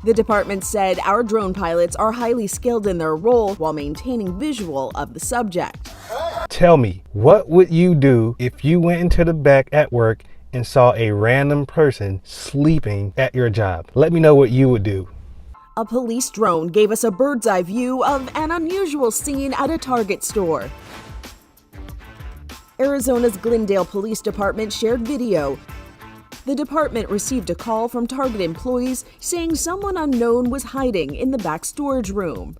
The department said our drone pilots are highly skilled in their role while maintaining visual of the subject. Tell me, what would you do if you went into the back at work and saw a random person sleeping at your job? Let me know what you would do. A police drone gave us a bird's eye view of an unusual scene at a Target store. Arizona's Glendale Police Department shared video. The department received a call from Target employees saying someone unknown was hiding in the back storage room.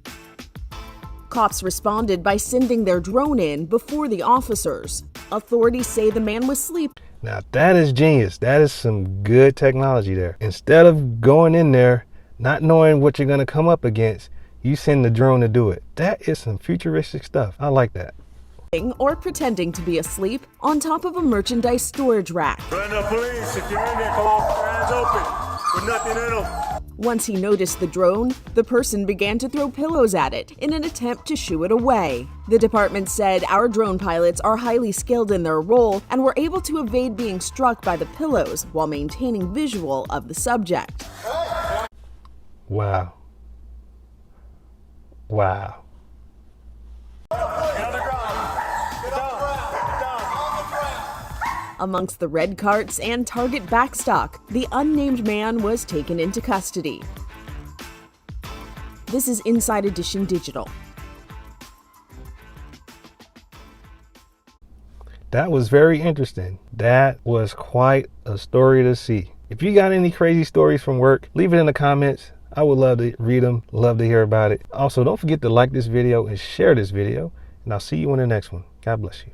Cops responded by sending their drone in before the officers. Authorities say the man was sleeping. Now that is genius. That is some good technology there. Instead of going in there, not knowing what you're going to come up against, you send the drone to do it. That is some futuristic stuff. I like that. Or pretending to be asleep on top of a merchandise storage rack. Run the police. If you're in there, come on, hands open with nothing in them. Once he noticed the drone, the person began to throw pillows at it in an attempt to shoo it away. The department said our drone pilots are highly skilled in their role and were able to evade being struck by the pillows while maintaining visual of the subject. Wow. Wow. Amongst the red carts and Target backstock, the unnamed man was taken into custody. This is Inside Edition Digital. That was very interesting. That was quite a story to see. If you got any crazy stories from work, leave it in the comments. I would love to read them, love to hear about it. Also, don't forget to like this video and share this video, and I'll see you in the next one. God bless you.